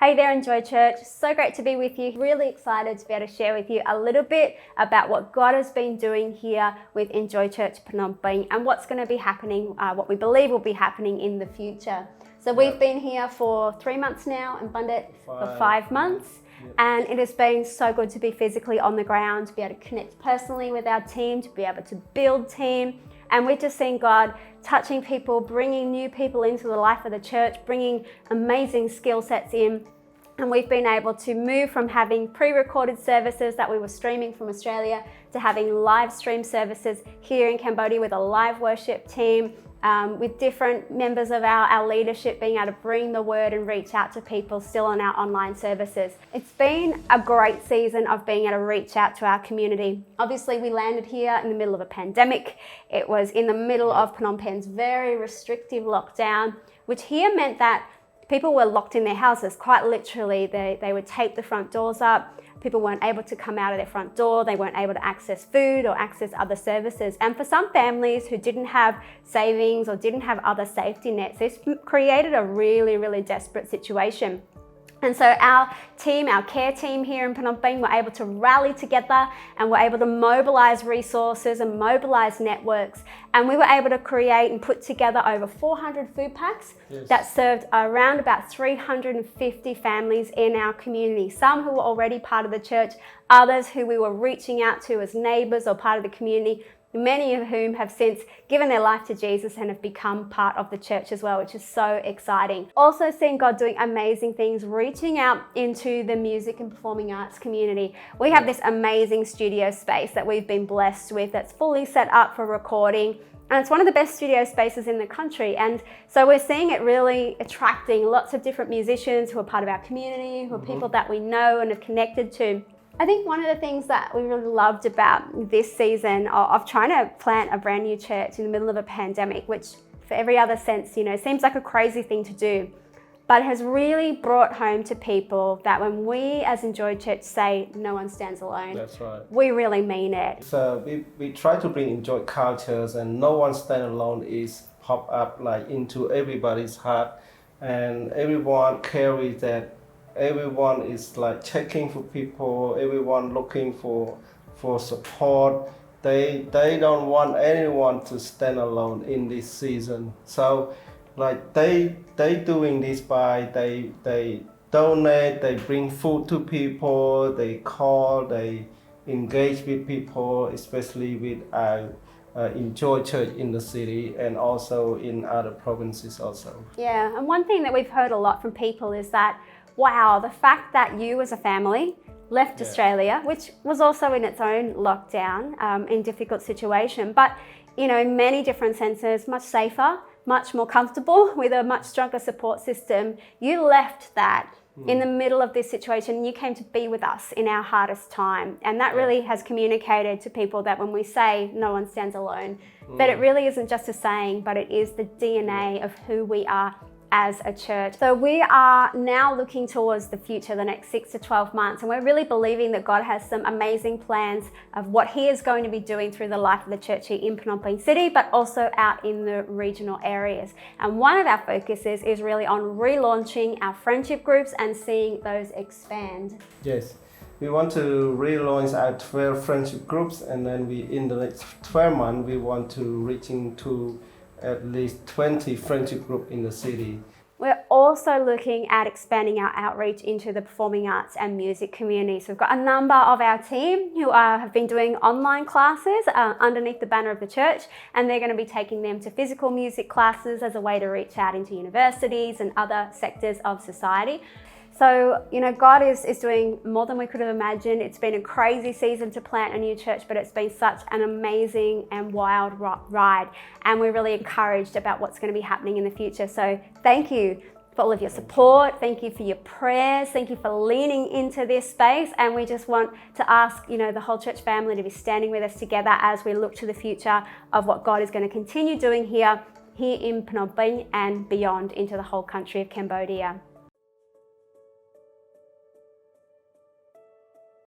Hey there, Enjoy Church. So great to be with you. Really excited to be able to share with you a little bit about what God has been doing here with Enjoy Church Phnom Penh and what's going to be happening, what we believe will be happening in the future. So we've been here for 3 months now and Bundit for 5 months. And it has been so good to be physically on the ground, to be able to connect personally with our team, to be able to build team. And we've just seen God touching people, bringing new people into the life of the church, bringing amazing skill sets in. And we've been able to move from having pre-recorded services that we were streaming from Australia to having live stream services here in Cambodia with a live worship team, with different members of our leadership being able to bring the word and reach out to people still on our online services. It's been a great season of being able to reach out to our community. Obviously, we landed here in the middle of a pandemic. It was in the middle of Phnom Penh's very restrictive lockdown, which here meant that people were locked in their houses. Quite literally, they would tape the front doors up. People weren't able to come out of their front door. They weren't able to access food or access other services. And for some families who didn't have savings or didn't have other safety nets, this created a really, really desperate situation. And so our team, our care team here in Phnom Penh, were able to rally together and were able to mobilize resources and mobilize networks. And we were able to create and put together over 400 food packs that served around about 350 families in our community. Some who were already part of the church, others who we were reaching out to as neighbors or part of the community, many of whom have since given their life to Jesus and have become part of the church as well, which is so exciting. Also seeing God doing amazing things, reaching out into the music and performing arts community. We have this amazing studio space that we've been blessed with that's fully set up for recording. And it's one of the best studio spaces in the country. And so we're seeing it really attracting lots of different musicians who are part of our community, who are people that we know and have connected to. I think one of the things that we really loved about this season of trying to plant a brand new church in the middle of a pandemic, which for every other sense, seems like a crazy thing to do, but has really brought home to people that when we as Enjoy Church say no one stands alone, that's right, we really mean it. So we try to bring Enjoy cultures, and no one stand alone is pop up like into everybody's heart, and everyone carries that. Everyone is like checking for people, everyone looking for support. They don't want anyone to stand alone in this season. So like they doing this by they donate, they bring food to people, they call, they engage with people, especially with Enjoy Church in the city and also in other provinces also. Yeah, and one thing that we've heard a lot from people is that, wow, the fact that you as a family left Australia, which was also in its own lockdown, in difficult situation, but in many different senses, much safer, much more comfortable with a much stronger support system. You left that in the middle of this situation, and you came to be with us in our hardest time. And that really has communicated to people that when we say no one stands alone, that it really isn't just a saying, but it is the DNA of who we are as a church. So we are now looking towards the future, the next 6 to 12 months, and we're really believing that God has some amazing plans of what He is going to be doing through the life of the church here in Phnom Penh City, but also out in the regional areas. And one of our focuses is really on relaunching our friendship groups and seeing those expand. Yes, we want to relaunch our 12 friendship groups, and then in the next 12 months, we want to reaching to at least 20 friendship group in the city. We're also looking at expanding our outreach into the performing arts and music community. So we've got a number of our team who have been doing online classes underneath the banner of the church, and they're going to be taking them to physical music classes as a way to reach out into universities and other sectors of society. So, God is doing more than we could have imagined. It's been a crazy season to plant a new church, but it's been such an amazing and wild ride. And we're really encouraged about what's going to be happening in the future. So thank you for all of your support. Thank you for your prayers. Thank you for leaning into this space. And we just want to ask, the whole church family to be standing with us together as we look to the future of what God is going to continue doing here in Phnom Penh and beyond into the whole country of Cambodia.